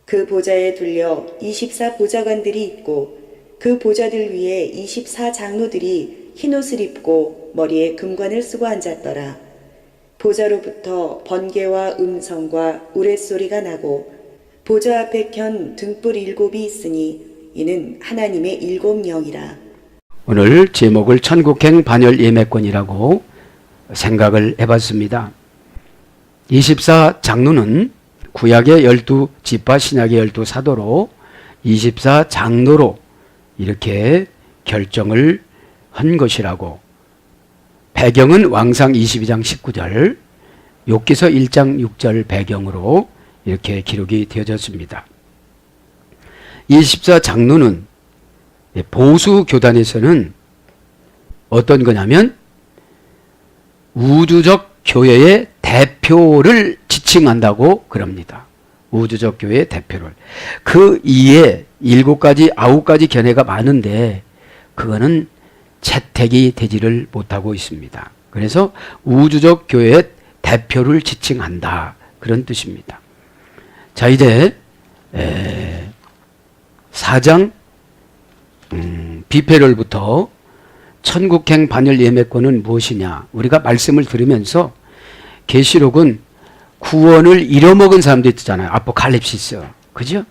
그 보좌에 둘려 24 보좌관들이 있고 그 보좌들 위에 24 장로들이 흰옷을 입고 머리에 금관을 쓰고 앉았더라. 보좌로부터 번개와 음성과 우레소리가 나고 보좌 앞에 켠 등불 7이 있으니 이는 하나님의 7 영이라. 오늘 제목을 천국행 반열 예매권이라고 생각을 해봤습니다. 24 장로는 구약의 12지파 신약의 12사도로 24 장로로 이렇게 결정을 한 것이라고, 배경은 왕상 22장 19절, 욥기서 1장 6절 배경으로 이렇게 기록이 되어졌습니다. 24 장로는 보수 교단에서는 어떤 거냐면 우주적 교회의 대표를 지칭한다고 그럽니다. 우주적 교회의 대표를. 그 이에 7가지, 9가지 견해가 많은데 그거는 채택이 되지를 못하고 있습니다. 그래서 우주적 교회의 대표를 지칭한다, 그런 뜻입니다. 자, 이제 4장 비패럴부터 천국행 반열 예매권은 무엇이냐, 우리가 말씀을 들으면서 계시록은 구원을 잃어먹은 사람도 있잖아요. 아포칼립시스, 그죠?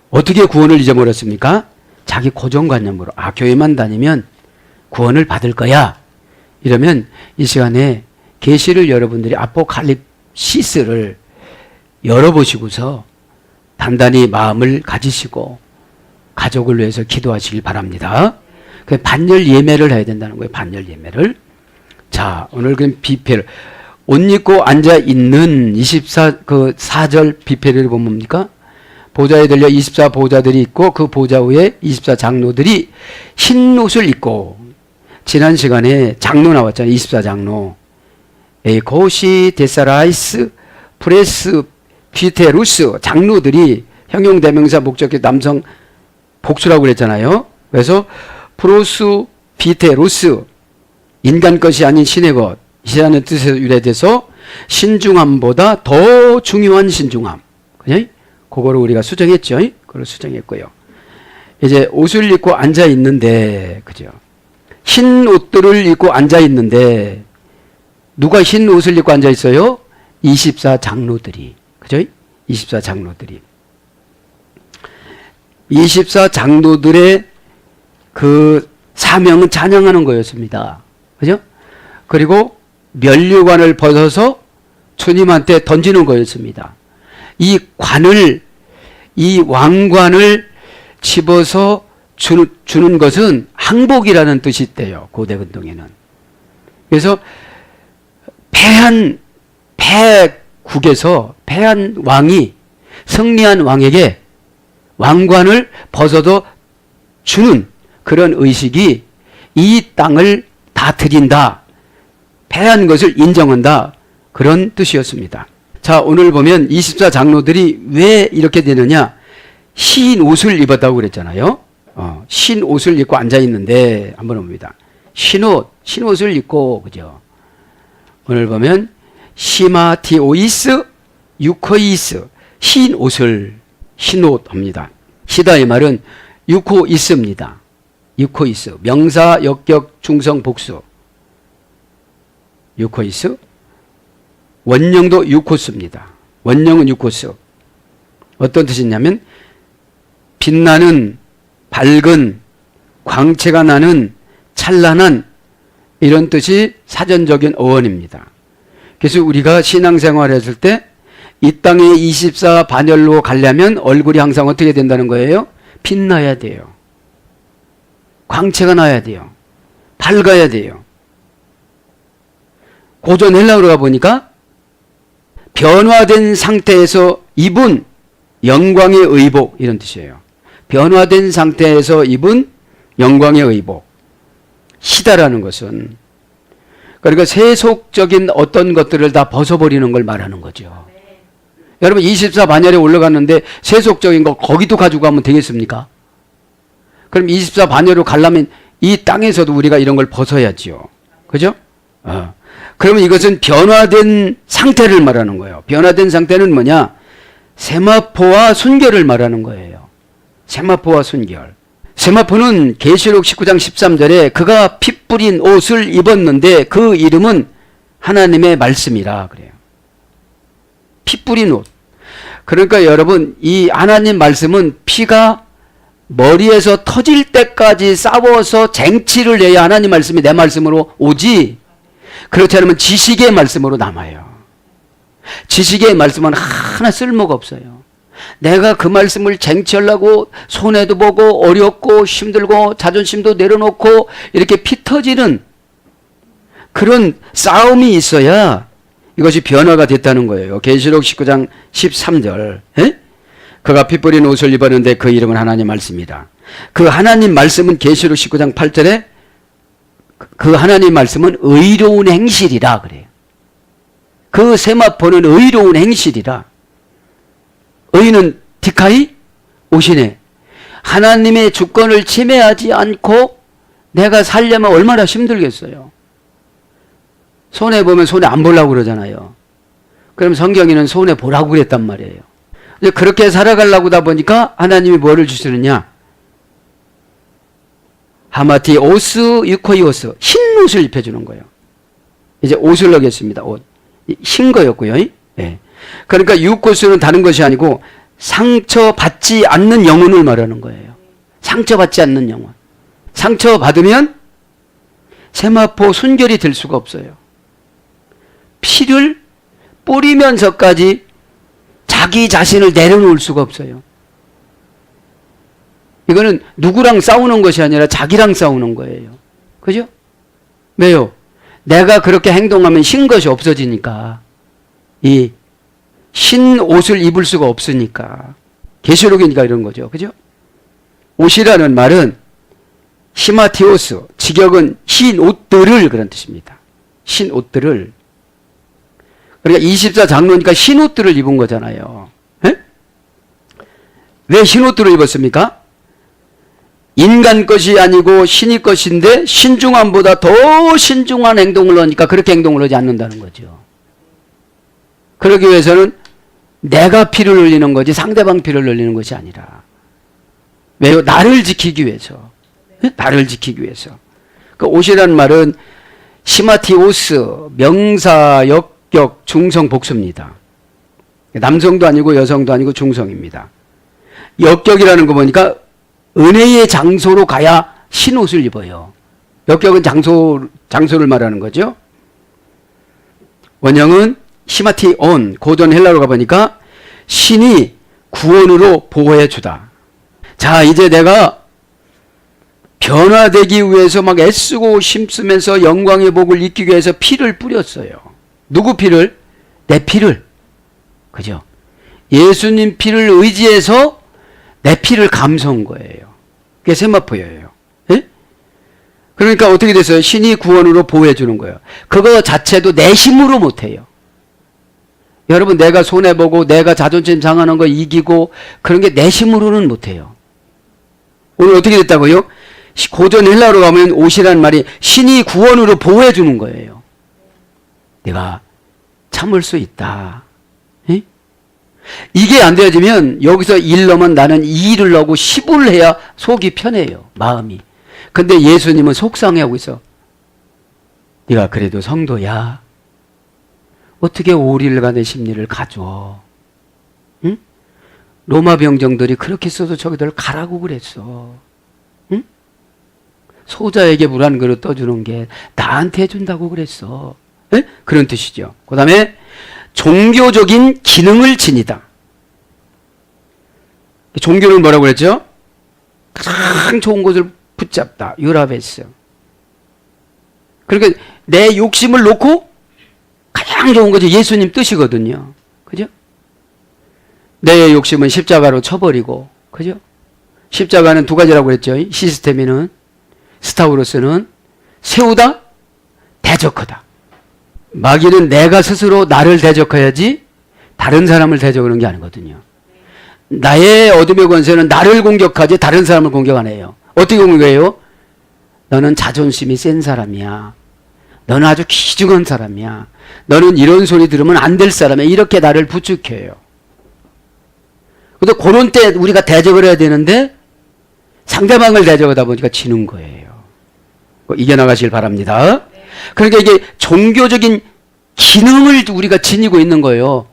어떻게 구원을 잊어버렸습니까? 자기 고정관념으로, 교회만 다니면 구원을 받을 거야, 이러면 이 시간에 계시를 여러분들이 아포칼립시스를 열어보시고서 단단히 마음을 가지시고 가족을 위해서 기도하시길 바랍니다. 그 반열 예매를 해야 된다는 거예요. 반열 예매를. 자, 오늘 그럼 비패를 옷 입고 앉아 있는 4절 비패를 보면 뭡니까? 보좌에 들려 24 보좌들이 있고 그 보좌 위에 24 장로들이 흰 옷을 입고, 지난 시간에 장로 나왔잖아요. 24 장로. 에코시 데사라이스 프레스 피테루스, 장로들이 형용대명사 목적격 남성 복수라고 그랬잖아요. 그래서 프로스 피테루스, 인간 것이 아닌 신의 것, 이라는 뜻에서 유래돼서 신중함보다 더 중요한 신중함. 그죠? 그거를 우리가 수정했죠. 그걸 수정했고요. 이제 옷을 입고 앉아 있는데, 그죠? 흰 옷들을 입고 앉아 있는데, 누가 흰 옷을 입고 앉아 있어요? 24 장로들이. 그죠? 24 장로들이. 24 장로들의 그 사명은 찬양하는 거였습니다. 그죠? 그리고 면류관을 벗어서 주님한테 던지는 거였습니다. 이 왕관을 집어서 주는 것은 항복이라는 뜻이 있대요. 고대 근동에는. 그래서 패국에서 패한 왕이 승리한 왕에게 왕관을 벗어도 주는 그런 의식이, 이 땅을 다 드린다, 패한 것을 인정한다, 그런 뜻이었습니다. 자, 오늘 보면 24 장로들이 왜 이렇게 되느냐, 흰 옷을 입었다고 그랬잖아요. 흰 옷을 입고 앉아 있는데, 한번 봅니다. 흰 옷을 입고, 그죠? 오늘 보면 시마티오이스 유코이스, 흰 옷 합니다. 시다 이 말은 유코이스입니다. 유코이스, 명사, 역격, 중성, 복수. 유코이스. 원령도 유코스입니다. 원령은 유코스. 어떤 뜻이냐면 빛나는, 밝은, 광채가 나는, 찬란한, 이런 뜻이 사전적인 어원입니다. 그래서 우리가 신앙생활을 했을 때 이 땅에 24 반열로 가려면 얼굴이 항상 어떻게 된다는 거예요? 빛나야 돼요. 광채가 나야 돼요. 밝아야 돼요. 고전 헬라어로 가보니까 변화된 상태에서 입은 영광의 의복, 이런 뜻이에요. 변화된 상태에서 입은 영광의 의복. 시다라는 것은, 그러니까 세속적인 어떤 것들을 다 벗어버리는 걸 말하는 거죠. 여러분 24 반열에 올라갔는데 세속적인 거 거기도 가지고 가면 되겠습니까? 그럼 24 반열로 가려면 이 땅에서도 우리가 이런 걸 벗어야지요. 그죠? 그러면 이것은 변화된 상태를 말하는 거예요. 변화된 상태는 뭐냐? 세마포와 순결을 말하는 거예요. 세마포와 순결. 세마포는 계시록 19장 13절에 그가 피 뿌린 옷을 입었는데 그 이름은 하나님의 말씀이라 그래요. 피 뿌린 옷. 그러니까 여러분, 이 하나님 말씀은 피가 머리에서 터질 때까지 싸워서 쟁취를 내야 하나님 말씀이 내 말씀으로 오지, 그렇지 않으면 지식의 말씀으로 남아요. 지식의 말씀은 하나 쓸모가 없어요. 내가 그 말씀을 쟁취하려고 손해도 보고 어렵고 힘들고 자존심도 내려놓고 이렇게 피 터지는 그런 싸움이 있어야 이것이 변화가 됐다는 거예요. 계시록 19장 13절. 에? 그가 피 뿌린 옷을 입었는데 그 이름은 하나님 말씀이다. 그 하나님 말씀은 계시록 19장 8절에 그 하나님 말씀은 의로운 행실이라 그래요. 그 세마포는 의로운 행실이라. 의는 디카이 오시네. 하나님의 주권을 침해하지 않고 내가 살려면 얼마나 힘들겠어요. 손해보면 손해 안 보려고 그러잖아요. 그럼 성경에는 손해 보라고 그랬단 말이에요. 그렇게 살아가려고 하다 보니까 하나님이 뭐를 주시느냐. 하마티 오스 유코이오스, 흰 옷을 입혀주는 거예요. 이제 옷을 넣겠습니다. 옷. 흰 거였고요. 네. 그러니까 유코스는 다른 것이 아니고 상처받지 않는 영혼을 말하는 거예요. 상처받지 않는 영혼. 상처받으면 세마포 순결이 될 수가 없어요. 피를 뿌리면서까지 자기 자신을 내려놓을 수가 없어요. 이거는 누구랑 싸우는 것이 아니라 자기랑 싸우는 거예요. 그죠? 왜요? 내가 그렇게 행동하면 흰 것이 없어지니까. 이 흰 옷을 입을 수가 없으니까. 계시록이니까 이런 거죠. 그죠? 옷이라는 말은 히마티오스, 직역은 흰 옷들을 그런 뜻입니다. 흰 옷들을. 그러니까 24장로니까 흰 옷들을 입은 거잖아요. 에? 왜 흰 옷들을 입었습니까? 인간 것이 아니고 신이 것인데 신중함보다 더 신중한 행동을 하니까 그렇게 행동을 하지 않는다는 거죠. 그러기 위해서는 내가 피를 흘리는 거지 상대방 피를 흘리는 것이 아니라. 왜요? 나를 지키기 위해서. 나를 지키기 위해서. 그 옷이라는 말은 시마티오스, 명사, 역격, 중성, 복수입니다. 남성도 아니고 여성도 아니고 중성입니다. 역격이라는 거 보니까 은혜의 장소로 가야 흰 옷을 입어요. 역격은 장소를 말하는 거죠. 원형은 시마티온, 고전 헬라로 가보니까 신이 구원으로 보호해 주다. 자, 이제 내가 변화되기 위해서 막 애쓰고 힘쓰면서 영광의 복을 입기 위해서 피를 뿌렸어요. 누구 피를? 내 피를. 그죠? 예수님 피를 의지해서 내 피를 감사한 거예요. 그게 세마포예요. 예? 그러니까 어떻게 됐어요? 신이 구원으로 보호해 주는 거예요. 그거 자체도 내 힘으로 못해요. 여러분, 내가 손해보고 내가 자존심 상하는 거 이기고 그런 게 내 힘으로는 못해요. 오늘 어떻게 됐다고요? 고전 헬라로 가면 옷이라는 말이 신이 구원으로 보호해 주는 거예요. 내가 참을 수 있다. 에? 이게 안 되어지면 여기서 일 넣으면 나는 2를 넣고 10을 해야 속이 편해요. 마음이. 근데 예수님은 속상해하고 있어. 네가 그래도 성도야. 어떻게 5일간의 심리를 가져? 응? 로마 병정들이 그렇게 써도 저기들 가라고 그랬어. 응? 소자에게 물 한 그릇 떠주는 게 나한테 해준다고 그랬어. 에? 그런 뜻이죠. 그 다음에 종교적인 기능을 지니다. 종교는 뭐라고 그랬죠? 가장 좋은 것을 붙잡다. 유라베스. 그러니까 내 욕심을 놓고 가장 좋은 것이 예수님 뜻이거든요. 그죠? 내 욕심은 십자가로 쳐버리고, 그죠? 십자가는 두 가지라고 그랬죠. 시스테미는, 스타우로스는 세우다, 대적하다. 마귀는 내가 스스로 나를 대적해야지 다른 사람을 대적하는 게 아니거든요. 나의 어둠의 권세는 나를 공격하지 다른 사람을 공격 안 해요. 어떻게 공격해요? 너는 자존심이 센 사람이야. 너는 아주 귀중한 사람이야. 너는 이런 소리 들으면 안 될 사람이야. 이렇게 나를 부추겨요. 근데 그런 때 우리가 대적을 해야 되는데 상대방을 대적하다 보니까 지는 거예요. 이겨나가길 바랍니다. 그러니까 이게 종교적인 기능을 우리가 지니고 있는 거예요.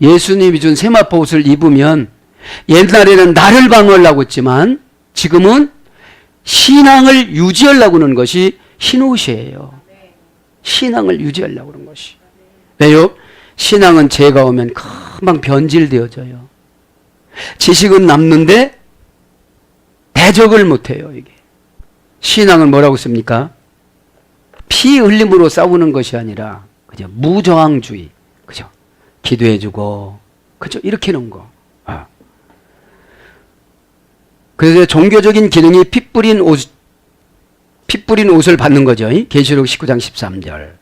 예수님이 준 세마포 옷을 입으면 옛날에는 나를 방어하려고 했지만 지금은 신앙을 유지하려고 하는 것이 흰 옷이에요. 신앙을 유지하려고 하는 것이. 왜요? 신앙은 죄가 오면 금방 변질되어져요. 지식은 남는데 대적을 못해요. 이게 신앙은 뭐라고 씁니까? 피 흘림으로 싸우는 것이 아니라 그죠? 무저항주의, 그죠? 기도해주고, 그죠? 이렇게 하는 거. 그래서 종교적인 기능이 피 뿌린 옷을 받는 거죠. 계시록 19장 13절.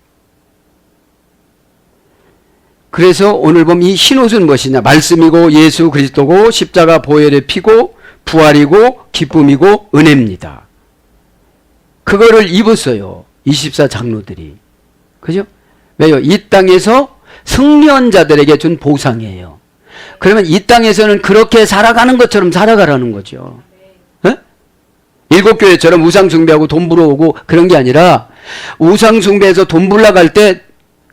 그래서 오늘 보면 이 흰 옷은 무엇이냐? 말씀이고 예수 그리스도고 십자가 보혈의 피고 부활이고 기쁨이고 은혜입니다. 그거를 입었어요. 24 장로들이. 그죠? 왜요? 이 땅에서 승리한 자들에게 준 보상이에요. 그러면 이 땅에서는 그렇게 살아가는 것처럼 살아가라는 거죠. 네? 일곱 교회처럼 우상 숭배하고 돈 불어오고 그런 게 아니라 우상 숭배해서 돈 불러갈 때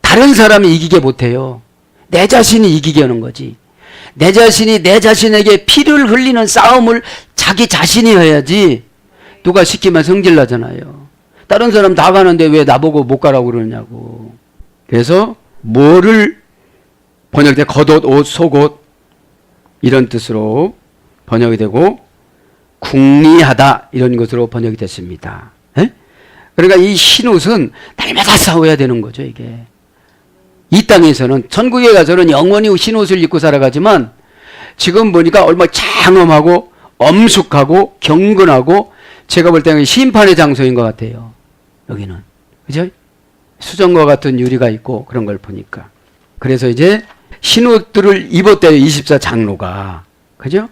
다른 사람이 이기게 못해요. 내 자신이 이기게 하는 거지. 내 자신이 내 자신에게 피를 흘리는 싸움을 자기 자신이 해야지. 누가 시키면 성질 나잖아요. 다른 사람 다 가는데 왜 나보고 못 가라고 그러냐고. 그래서 뭐를 번역돼? 겉옷, 옷, 속옷 이런 뜻으로 번역이 되고 궁리하다 이런 것으로 번역이 됐습니다. 에? 그러니까 이 흰옷은 날마다 싸워야 되는 거죠. 이게 이 땅에서는 천국에 가서는 영원히 흰옷을 입고 살아가지만 지금 보니까 얼마나 장엄하고 엄숙하고 경건하고 제가 볼 때는 심판의 장소인 것 같아요. 여기는 그죠? 수정과 같은 유리가 있고 그런 걸 보니까. 그래서 이제 흰옷들을 입었대요. 24 장로가. 그죠?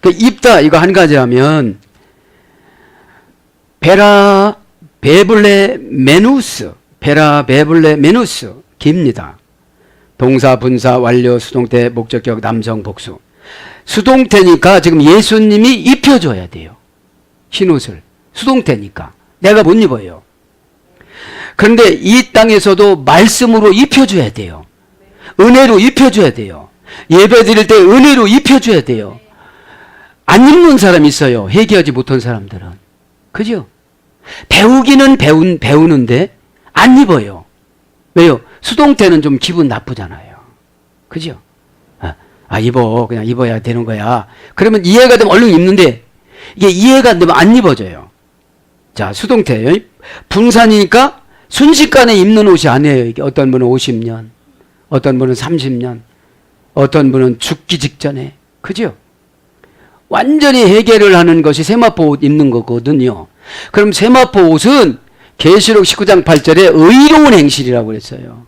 그 입다 이거 한 가지 하면 베라 베블레 메누스 기입니다. 동사 분사 완료 수동태 목적격 남성 복수. 수동태니까 지금 예수님이 입혀줘야 돼요. 흰옷을. 수동태니까. 내가 못 입어요. 그런데 이 땅에서도 말씀으로 입혀줘야 돼요. 은혜로 입혀줘야 돼요. 예배 드릴 때 은혜로 입혀줘야 돼요. 안 입는 사람이 있어요. 회개하지 못한 사람들은. 그죠? 배우기는 배우는데 안 입어요. 왜요? 수동태는 좀 기분 나쁘잖아요. 그죠? 입어. 그냥 입어야 되는 거야. 그러면 이해가 되면 얼른 입는데 이게 이해가 안 되면 안 입어져요. 자, 수동태. 분산이니까 순식간에 입는 옷이 아니에요. 이게 어떤 분은 50년, 어떤 분은 30년, 어떤 분은 죽기 직전에. 그죠? 완전히 해결을 하는 것이 세마포 옷 입는 거거든요. 그럼 세마포 옷은 계시록 19장 8절에 의로운 행실이라고 그랬어요.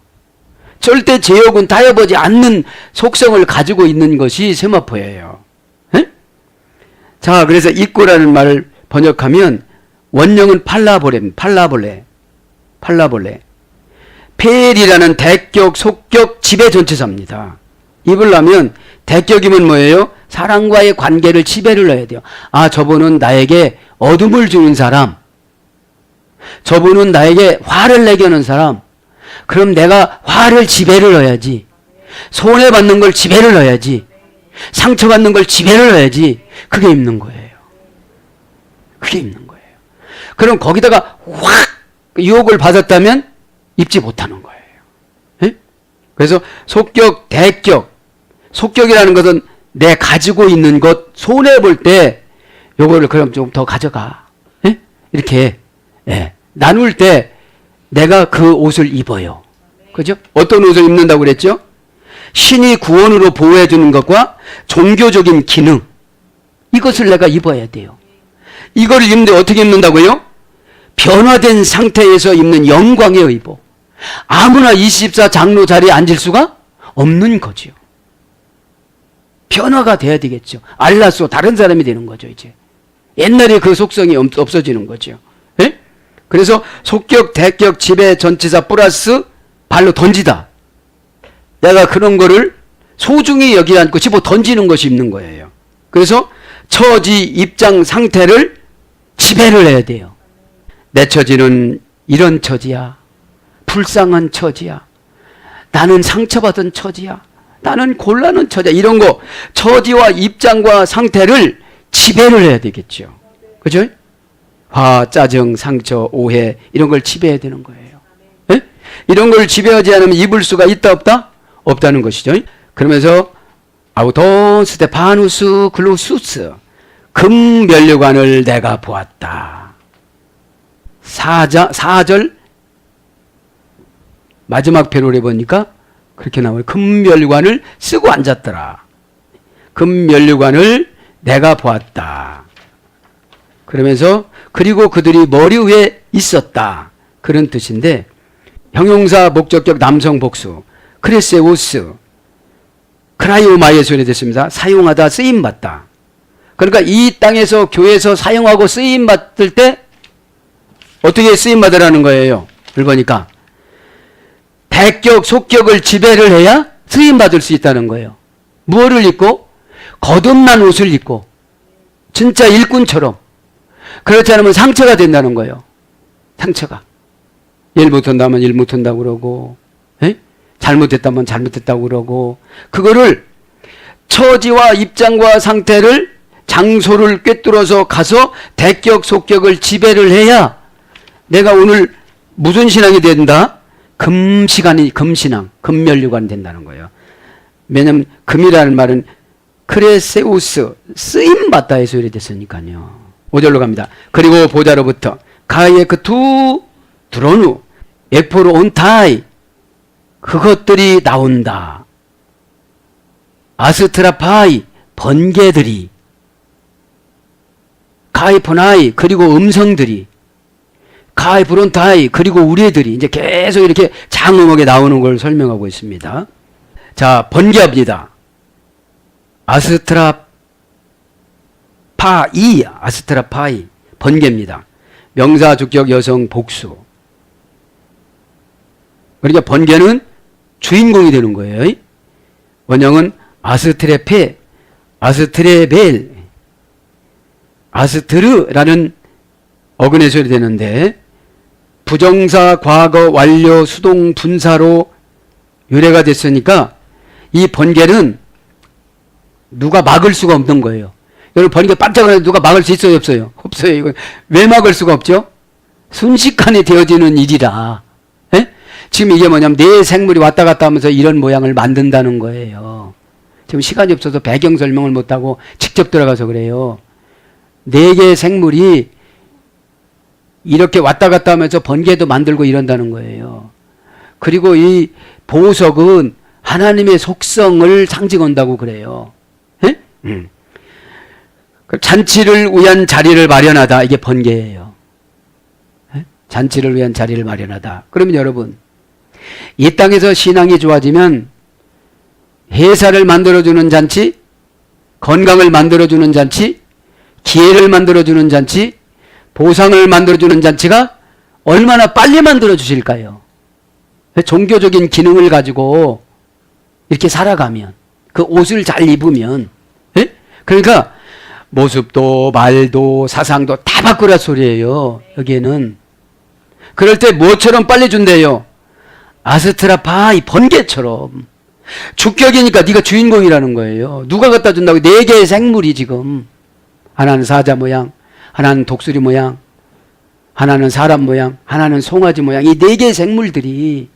절대 제욕은 타협하지 않는 속성을 가지고 있는 것이 세마포예요. 에? 자, 그래서 입고라는 말을 번역하면 원형은 팔라볼레. 폐일이라는 대격, 속격, 지배 전체사입니다. 입으려면 대격이면 뭐예요? 사랑과의 관계를 지배를 해야 돼요. 저분은 나에게 어둠을 주는 사람. 저분은 나에게 화를 내게 하는 사람. 그럼 내가 화를 지배를 해야지. 손해받는 걸 지배를 해야지. 상처받는 걸 지배를 해야지. 그게 입는 거예요. 그게 입는 거예요. 그럼 거기다가 확 유혹을 받았다면 입지 못하는 거예요. 에? 그래서 속격, 대격. 속격이라는 것은 내 가지고 있는 것 손해볼 때 요거를 그럼 좀 더 가져가. 에? 이렇게 나눌 때 내가 그 옷을 입어요. 그죠? 어떤 옷을 입는다고 그랬죠? 신이 구원으로 보호해 주는 것과 종교적인 기능. 이것을 내가 입어야 돼요. 이걸 입는데 어떻게 입는다고요? 변화된 상태에서 입는 영광의 의복. 아무나 24 장로 자리에 앉을 수가 없는 거죠. 변화가 돼야 되겠죠. 알라소 다른 사람이 되는 거죠. 이제 옛날에 그 속성이 없어지는 거죠. 에? 그래서 속격, 대격, 지배, 전치사 플러스 발로 던지다. 내가 그런 거를 소중히 여기지 않고 집어 던지는 것이 있는 거예요. 그래서 처지, 입장, 상태를 지배를 해야 돼요. 내 처지는 이런 처지야. 불쌍한 처지야. 나는 상처받은 처지야. 나는 곤란한 처지야. 이런 거 처지와 입장과 상태를 지배를 해야 되겠죠. 그죠? 화, 짜증, 상처, 오해 이런 걸 지배해야 되는 거예요. 네? 이런 걸 지배하지 않으면 입을 수가 있다 없다? 없다는 것이죠. 그러면서 아우톤 스테파누스 글루수스 금면류관을 내가 보았다. 4절 마지막 패롤에 보니까 그렇게 나와요. 금면류관을 쓰고 앉았더라. 금면류관을 내가 보았다. 그러면서 그리고 그들이 머리 위에 있었다. 그런 뜻인데 형용사 목적격 남성 복수 크레세우스 크라이오마이에 소개됐습니다. 사용하다 쓰임받다. 그러니까 이 땅에서 교회에서 사용하고 쓰임받을 때 어떻게 쓰임받으라는 거예요? 을 보니까 대격, 속격을 지배를 해야 쓰임받을 수 있다는 거예요. 무엇을 입고? 거듭난 옷을 입고 진짜 일꾼처럼. 그렇지 않으면 상처가 된다는 거예요. 상처가. 일 못한다면 일 못한다고 그러고 에? 잘못했다면 잘못했다고 그러고 그거를 처지와 입장과 상태를 장소를 꿰뚫어서 가서 대격, 속격을 지배를 해야 내가 오늘 무슨 신앙이 된다? 금신앙, 금면류관이 된다는 거예요. 왜냐하면 금이라는 말은 크레세우스, 쓰임받다 해서 이래 됐으니까요. 5절로 갑니다. 그리고 보좌로부터 가의 그 두 드로누 에포로 온타이 그것들이 나온다. 아스트라파이 번개들이 가이포나이 그리고 음성들이 가이브론타이 그리고 우리들이 이제 계속 이렇게 장음하게 나오는 걸 설명하고 있습니다. 자, 번개합니다. 아스트라파이 번개입니다. 명사 주격 여성 복수. 그러니까 번개는 주인공이 되는 거예요. 원형은 아스트레페, 아스트레벨, 아스트르라는 어근의 소리 되는데 부정사, 과거, 완료, 수동, 분사로 유래가 됐으니까 이 번개는 누가 막을 수가 없는 거예요. 여러분 번개 반짝거려도 누가 막을 수 있어요? 없어요? 없어요. 이거 왜 막을 수가 없죠? 순식간에 되어지는 일이라. 에? 지금 이게 뭐냐면 내 생물이 왔다 갔다 하면서 이런 모양을 만든다는 거예요. 지금 시간이 없어서 배경 설명을 못하고 직접 들어가서 그래요. 네 개의 생물이 이렇게 왔다 갔다 하면서 번개도 만들고 이런다는 거예요. 그리고 이 보석은 하나님의 속성을 상징한다고 그래요. 에? 잔치를 위한 자리를 마련하다. 이게 번개예요. 에? 잔치를 위한 자리를 마련하다. 그러면 여러분 이 땅에서 신앙이 좋아지면 회사를 만들어주는 잔치, 건강을 만들어주는 잔치, 기회를 만들어주는 잔치, 보상을 만들어주는 잔치가 얼마나 빨리 만들어주실까요? 종교적인 기능을 가지고 이렇게 살아가면, 그 옷을 잘 입으면, 에? 그러니까 모습도 말도 사상도 다 바꾸라 소리예요. 여기에는. 그럴 때 뭐처럼 빨리 준대요? 아스트라파이 번개처럼. 주격이니까 네가 주인공이라는 거예요. 누가 갖다 준다고? 네 개의 생물이 지금. 하나는 사자 모양, 하나는 독수리 모양, 하나는 사람 모양, 하나는 송아지 모양. 이 네 개의 생물들이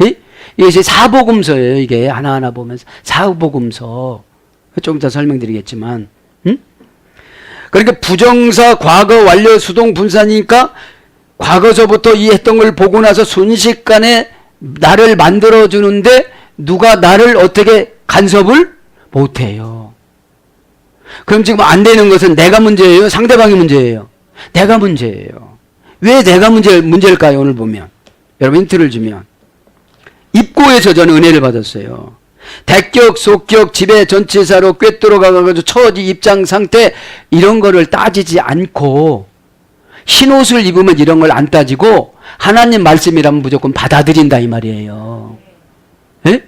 예? 이것이 사복음서예요. 이게 하나하나 보면서 사복음서. 좀 이따 설명드리겠지만 그러니까 부정사, 과거, 완료, 수동, 분사니까 과거서부터 이 했던 걸 보고 나서 순식간에 나를 만들어주는데 누가 나를 어떻게 간섭을 못해요. 그럼 지금 안 되는 것은 내가 문제예요? 상대방이 문제예요? 내가 문제예요. 왜 내가 문제일까요? 오늘 보면. 여러분 힌트를 주면. 입고에서 저는 은혜를 받았어요. 대격, 속격, 지배, 전치사로 꿰뚫어 가가지고 처지, 입장, 상태 이런 거를 따지지 않고 흰 옷을 입으면 이런 걸 안 따지고 하나님 말씀이라면 무조건 받아들인다 이 말이에요. 예?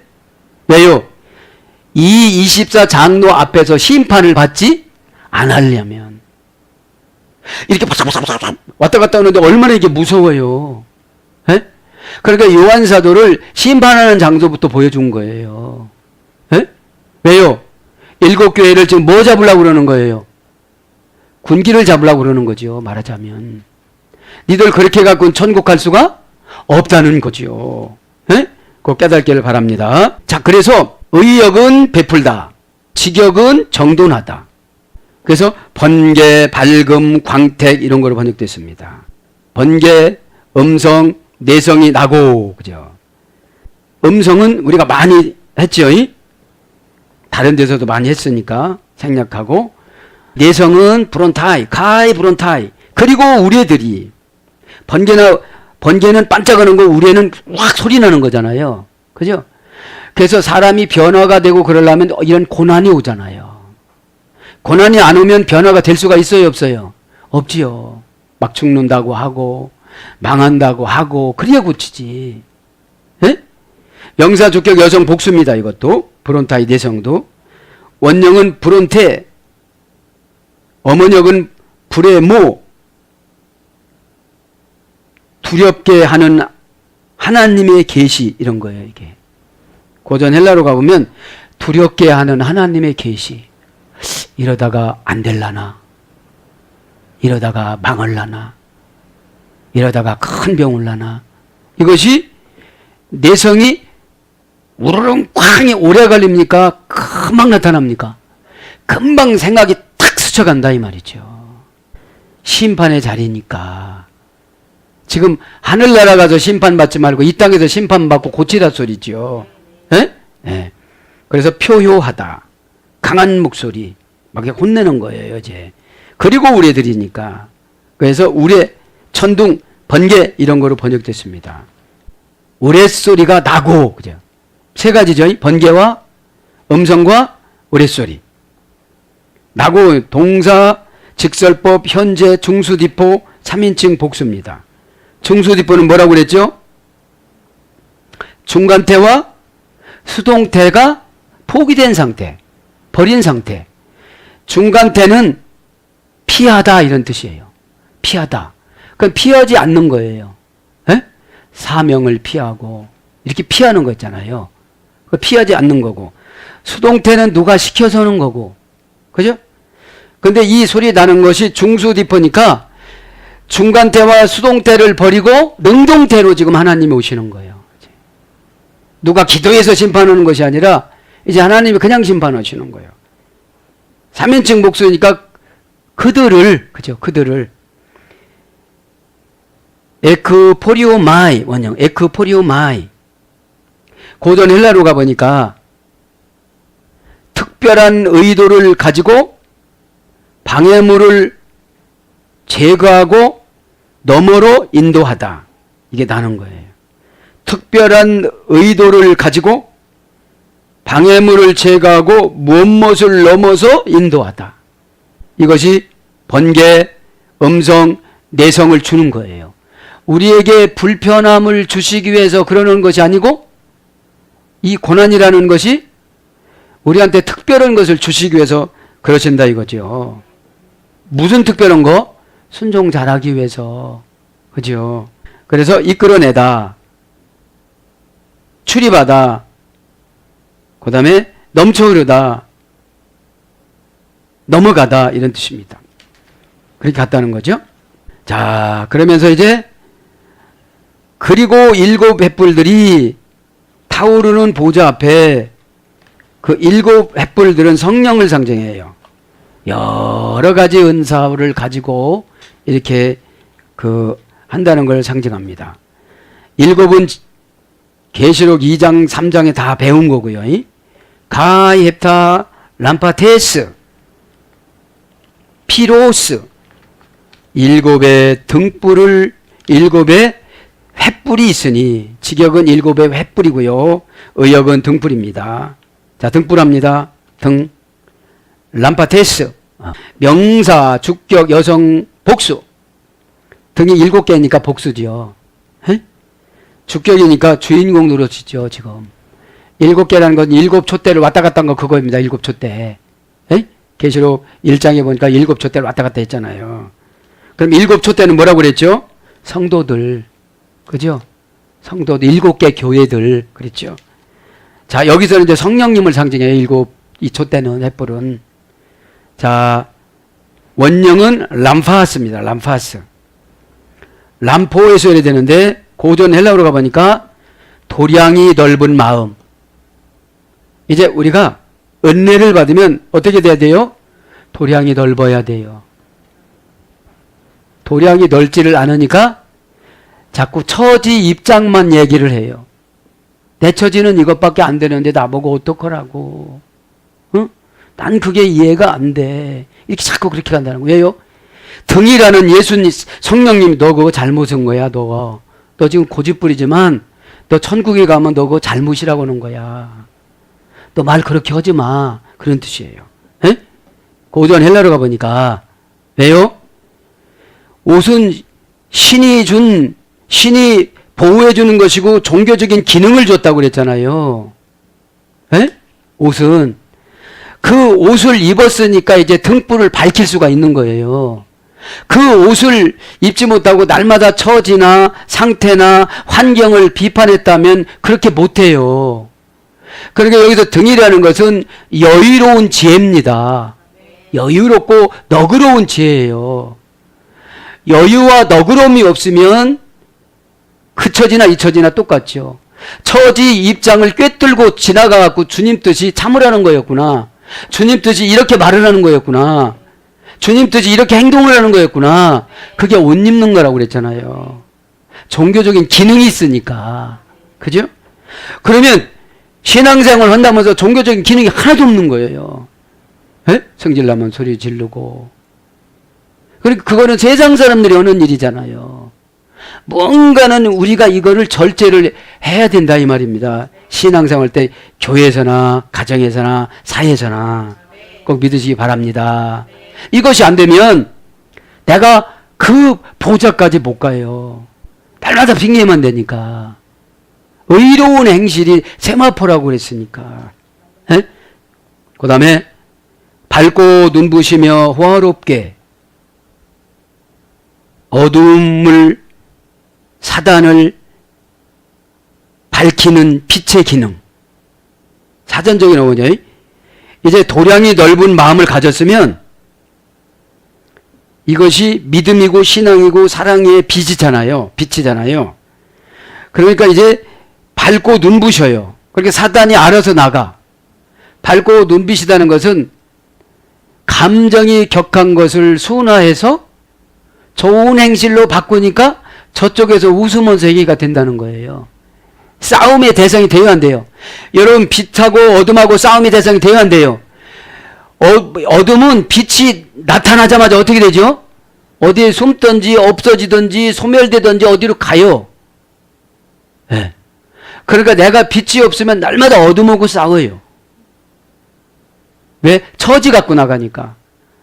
왜요? 이 24장로 앞에서 심판을 받지 않으려면 이렇게 왔다 갔다 하는데 얼마나 이게 무서워요. 에? 그러니까 요한사도를 심판하는 장소부터 보여준 거예요. 에? 왜요? 7교회를 지금 뭐 잡으려고 그러는 거예요? 군기를 잡으려고 그러는 거죠. 말하자면 니들 그렇게 갖고는 천국 갈 수가 없다는 거죠. 에? 꼭 깨닫기를 바랍니다. 자, 그래서 의역은 베풀다, 직역은 정돈하다. 그래서 번개, 밝음, 광택 이런 거로 번역됐습니다. 번개, 음성, 내성이 나고, 그죠? 음성은 우리가 많이 했죠. 다른 데서도 많이 했으니까 생략하고, 내성은 브론타이, 카이 브론타이. 그리고 우레들이 번개는 반짝하는 거, 우레는 확 소리 나는 거잖아요. 그죠? 그래서 사람이 변화가 되고 그러려면 이런 고난이 오잖아요. 고난이 안 오면 변화가 될 수가 있어요, 없어요? 없지요. 막 죽는다고 하고 망한다고 하고 그래야 고치지. 예? 명사 주격 여성 복수입니다. 이것도 브론타이 내성도. 원형은 브론테, 어머역은 브레모, 두렵게 하는 하나님의 계시 이런 거예요. 이게 고전 헬라로 가보면 두렵게 하는 하나님의 계시. 이러다가 안 될라나, 이러다가 망할라나, 이러다가 큰 병을 나나. 이것이 내성이 우르릉 쾅이 오래 걸립니까? 금방 나타납니까? 금방 생각이 탁 스쳐간다 이 말이죠. 심판의 자리니까. 지금 하늘나라 가서 심판받지 말고 이 땅에서 심판받고 고치라 소리죠. 예? 예. 그래서 표효하다. 강한 목소리. 막 이렇게 혼내는 거예요, 이제. 그리고 우레들이니까. 그래서 우레, 천둥, 번개 이런 거로 번역됐습니다. 우레소리가 나고, 그죠? 세 가지죠. 번개와 음성과 우레소리. 나고, 동사, 직설법, 현재, 중수디포, 3인칭 복수입니다. 중수디포는 뭐라고 그랬죠? 중간태와 수동태가 포기된 상태, 버린 상태. 중간태는 피하다 이런 뜻이에요. 피하다. 그건 피하지 않는 거예요. 에? 사명을 피하고 이렇게 피하는 거 있잖아요. 피하지 않는 거고. 수동태는 누가 시켜서 하는 거고. 그죠? 근데 이 소리 나는 것이 중수디포니까 중간태와 수동태를 버리고 능동태로 지금 하나님이 오시는 거예요. 누가 기도해서 심판하는 것이 아니라 이제 하나님이 그냥 심판하시는 거예요. 3인칭 복수니까 그들을, 그죠? 그들을 에크포리오마이, 원형 에크포리오마이. 고전 헬라로 가보니까 특별한 의도를 가지고 방해물을 제거하고 너머로 인도하다. 이게 나는 거예요. 특별한 의도를 가지고 방해물을 제거하고 무엇을 넘어서 인도하다. 이것이 번개, 음성, 내성을 주는 거예요. 우리에게 불편함을 주시기 위해서 그러는 것이 아니고 이 고난이라는 것이 우리한테 특별한 것을 주시기 위해서 그러신다 이거죠. 무슨 특별한 거? 순종 잘하기 위해서. 그죠? 그래서 이끌어내다, 출입하다, 그 다음에 넘쳐흐르다, 넘어가다 이런 뜻입니다. 그렇게 갔다는 거죠. 자, 그러면서 이제 그리고 7 횃불들이 타오르는 보좌 앞에 그 7 횃불들은 성령을 상징해요. 여러 가지 은사를 가지고 이렇게 한다는 걸 상징합니다. 7은 계시록 2장 3장에 다 배운 거고요. 가이 헵타 람파테스 피로스 7의 등불을 7의 횃불이 있으니 직역은 7의 횃불이고요. 의역은 등불입니다. 자, 등불합니다. 등 람파테스 명사 주격 여성 복수. 등이 7개니까 복수지요. 에? 주격이니까 주인공 노릇이죠. 지금 7개라는 건 7촛대를 왔다 갔다 한 거 그거입니다. 7촛대. 계시록 1장에 보니까 7촛대를 왔다 갔다 했잖아요. 그럼 7촛대는 뭐라고 그랬죠? 성도들. 그죠? 성도들, 7개 교회들. 그랬죠? 자, 여기서는 이제 성령님을 상징해요. 이 촛대는, 횃불은. 자, 원령은 람파스입니다. 람파스. 람포에서 해야 되는데, 고전 헬라어로 가보니까, 도량이 넓은 마음. 이제 우리가 은혜를 받으면 어떻게 돼야 돼요? 도량이 넓어야 돼요. 도량이 넓지를 않으니까 자꾸 처지 입장만 얘기를 해요. 내 처지는 이것밖에 안 되는데 나보고 어떡하라고. 응? 난 그게 이해가 안 돼. 이렇게 자꾸 그렇게 간다는 거예요. 왜요? 등이라는 예수님, 성령님이 너 그거 잘못한 거야, 너. 너 지금 고집부리지만 너 천국에 가면 너 그거 잘못이라고 하는 거야. 너 말 그렇게 하지 마. 그런 뜻이에요. 에? 고전 헬라로 가보니까. 왜요? 옷은 신이 보호해주는 것이고 종교적인 기능을 줬다고 그랬잖아요. 에? 옷은. 그 옷을 입었으니까 이제 등불을 밝힐 수가 있는 거예요. 그 옷을 입지 못하고 날마다 처지나 상태나 환경을 비판했다면 그렇게 못해요. 그러니까 여기서 등이라는 것은 여유로운 지혜입니다. 여유롭고 너그러운 지혜예요. 여유와 너그러움이 없으면 그 처지나 이 처지나 똑같죠. 처지 입장을 꿰뚫고 지나가갖고 주님 뜻이 참으라는 거였구나. 주님 뜻이 이렇게 말을 하는 거였구나. 주님 뜻이 이렇게 행동을 하는 거였구나. 그게 옷 입는 거라고 그랬잖아요. 종교적인 기능이 있으니까. 그죠? 그러면 신앙생활을 한다면서 종교적인 기능이 하나도 없는 거예요. 에? 성질나면 소리 지르고. 그러니까 그거는 세상 사람들이 하는 일이잖아요. 뭔가는 우리가 이거를 절제를 해야 된다 이 말입니다. 신앙생활 때 교회에서나 가정에서나 사회에서나 꼭 믿으시기 바랍니다. 이것이 안 되면 내가 그 보좌까지 못 가요. 날마다 핑계만 되니까. 의로운 행실이 세마포라고 그랬으니까. 그 다음에 밝고 눈부시며 호화롭게 어둠을 사단을 밝히는 빛의 기능. 사전적인 어원이에요. 이제 도량이 넓은 마음을 가졌으면 이것이 믿음이고 신앙이고 사랑의 빛이잖아요. 빛이잖아요. 그러니까 이제 밝고 눈부셔요. 그렇게 사단이 알아서 나가. 밝고 눈빛이라는 것은 감정이 격한 것을 순화해서 좋은 행실로 바꾸니까 저쪽에서 웃으면서 얘기가 된다는 거예요. 싸움의 대상이 돼야 안 돼요. 여러분 빛하고 어둠하고 싸움의 대상이 돼야 안 돼요. 어둠은 빛이 나타나자마자 어떻게 되죠? 어디에 숨든지 없어지든지 소멸되든지 어디로 가요. 네. 그러니까 내가 빛이 없으면 날마다 어둠하고 싸워요. 왜? 처지 갖고 나가니까.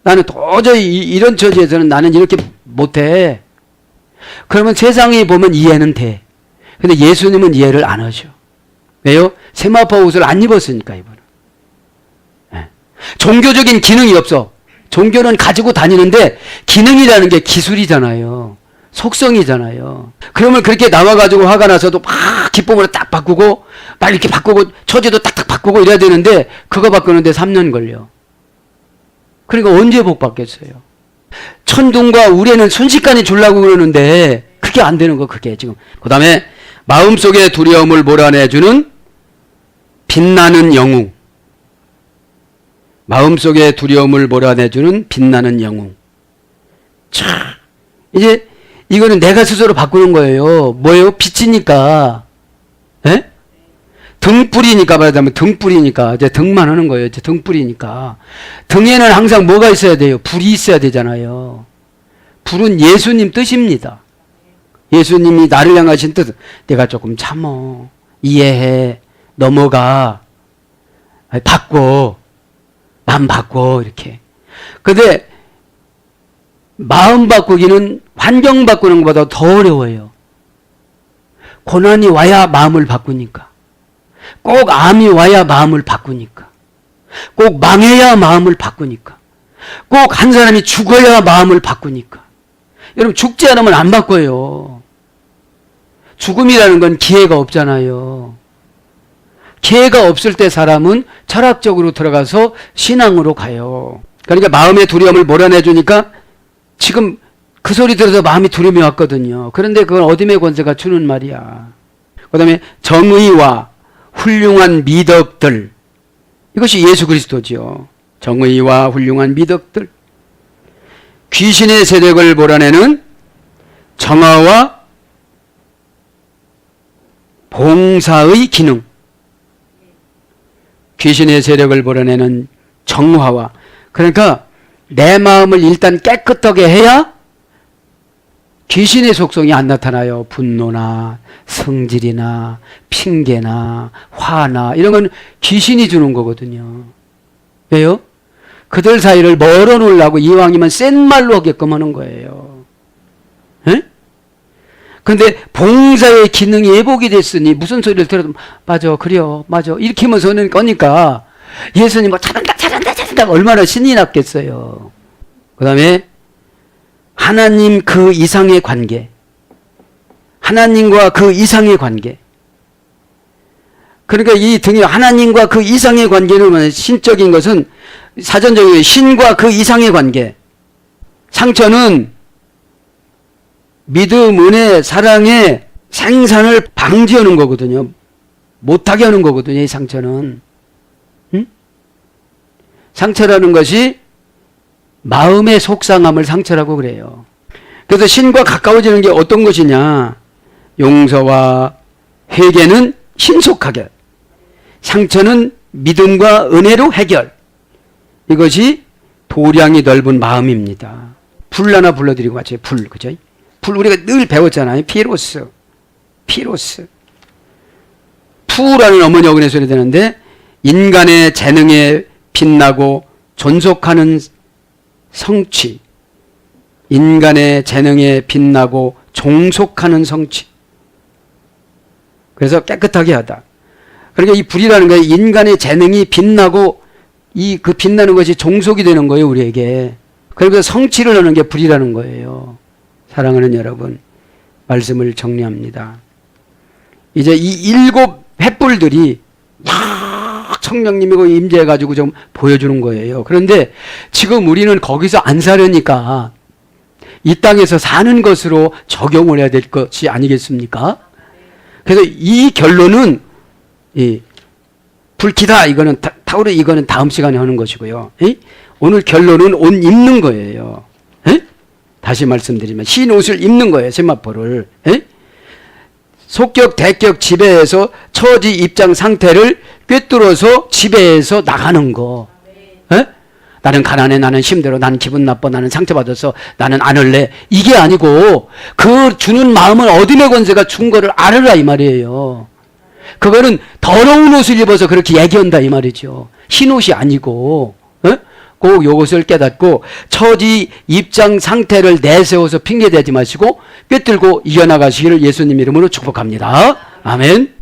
나는 도저히 이런 처지에서는 나는 이렇게 못해. 그러면 세상에 보면 이해는 돼. 근데 예수님은 이해를 안 하셔. 왜요? 세마포 옷을 안 입었으니까 이분은. 네. 종교적인 기능이 없어. 종교는 가지고 다니는데 기능이라는 게 기술이잖아요. 속성이잖아요. 그러면 그렇게 나와가지고 화가 나서도 막 기쁨으로 딱 바꾸고 막 이렇게 바꾸고 처지도 딱딱 바꾸고 이래야 되는데 그거 바꾸는데 3년 걸려. 그러니까 언제 복 받겠어요? 천둥과 우레는 순식간에 주려고 그러는데 그게 안 되는 거 그게 지금. 그 다음에 마음속의 두려움을 몰아내주는 빛나는 영웅. 마음속의 두려움을 몰아내주는 빛나는 영웅. 자, 이제 이거는 내가 스스로 바꾸는 거예요. 뭐예요? 빛이니까. 에? 등불이니까 말하자면 등불이니까 이제 등만 하는 거예요. 이제 등불이니까. 등에는 항상 뭐가 있어야 돼요? 불이 있어야 되잖아요. 불은 예수님 뜻입니다. 예수님이 나를 향하신 뜻. 내가 조금 참어. 이해해. 넘어가. 바꿔. 마음 바꿔. 이렇게. 근데 마음 바꾸기는 환경 바꾸는 것보다 더 어려워요. 고난이 와야 마음을 바꾸니까. 꼭 암이 와야 마음을 바꾸니까. 꼭 망해야 마음을 바꾸니까. 꼭 한 사람이 죽어야 마음을 바꾸니까. 여러분 죽지 않으면 안 바꿔요. 죽음이라는 건 기회가 없잖아요. 기회가 없을 때 사람은 철학적으로 들어가서 신앙으로 가요. 그러니까 마음의 두려움을 몰아내주니까 지금 그 소리 들어서 마음이 두려움이 왔거든요. 그런데 그건 어둠의 권세가 주는 말이야. 그 다음에 정의와 훌륭한 미덕들, 이것이 예수 그리스도죠. 정의와 훌륭한 미덕들, 귀신의 세력을 몰아내는 정화와 봉사의 기능, 귀신의 세력을 몰아내는 정화와, 그러니까 내 마음을 일단 깨끗하게 해야 귀신의 속성이 안 나타나요. 분노나 성질이나 핑계나 화나 이런 건 귀신이 주는 거거든요. 왜요? 그들 사이를 멀어놓으려고 이왕이면 센 말로 하게끔 하는 거예요. 그런데 봉사의 기능이 회복이 됐으니 무슨 소리를 들어도 맞아, 그래요, 맞아 이렇게 하면서는 거니까 예수님 뭐 잘한다 얼마나 신이 났겠어요. 그 다음에 하나님 그 이상의 관계, 하나님과 그 이상의 관계. 그러니까 이 등에 하나님과 그 이상의 관계는 신적인 것은 사전적인 신과 그 이상의 관계. 상처는 믿음, 은혜, 사랑의 생산을 방지하는 거거든요. 못하게 하는 거거든요. 이 상처는. 상처라는 것이 마음의 속상함을 상처라고 그래요. 그래서 신과 가까워지는 게 어떤 것이냐. 용서와 회개는 신속하게, 상처는 믿음과 은혜로 해결. 이것이 도량이 넓은 마음입니다. 불 하나 불러드리고 같이 불, 그죠? 불 우리가 늘 배웠잖아요. 피로스. 푸라는 어머니 어근의 소리 되는데 인간의 재능에 빛나고 존속하는 성취, 인간의 재능에 빛나고 종속하는 성취. 그래서 깨끗하게 하다. 그러니까 이 불이라는 게 인간의 재능이 빛나고 이 그 빛나는 것이 종속이 되는 거예요, 우리에게. 그래서 성취를 하는 게 불이라는 거예요. 사랑하는 여러분, 말씀을 정리합니다. 이제 이 7 횃불들이 성령님이고 임재해가지고 좀 보여주는 거예요. 그런데 지금 우리는 거기서 안 사려니까 이 땅에서 사는 것으로 적용을 해야 될 것이 아니겠습니까? 그래서 이 결론은 불키다 이거는 타오르 이거는 다음 시간에 하는 것이고요. 오늘 결론은 옷 입는 거예요. 다시 말씀드리면 흰 옷을 입는 거예요. 세마포를. 속격, 대격, 지배해서 처지 입장 상태를 꿰뚫어서 지배해서 나가는 거. 나는 가난해, 나는 힘들어, 나는 기분 나빠, 나는 상처받아서 나는 안 할래. 이게 아니고 그 주는 마음은 어둠의 권세가 준 거를 알으라 이 말이에요. 그거는 더러운 옷을 입어서 그렇게 얘기한다 이 말이죠. 흰 옷이 아니고 꼭 요것을 깨닫고 처지 입장 상태를 내세워서 핑계대지 마시고 꿰뚫고 이겨나가시기를 예수님 이름으로 축복합니다. 아멘.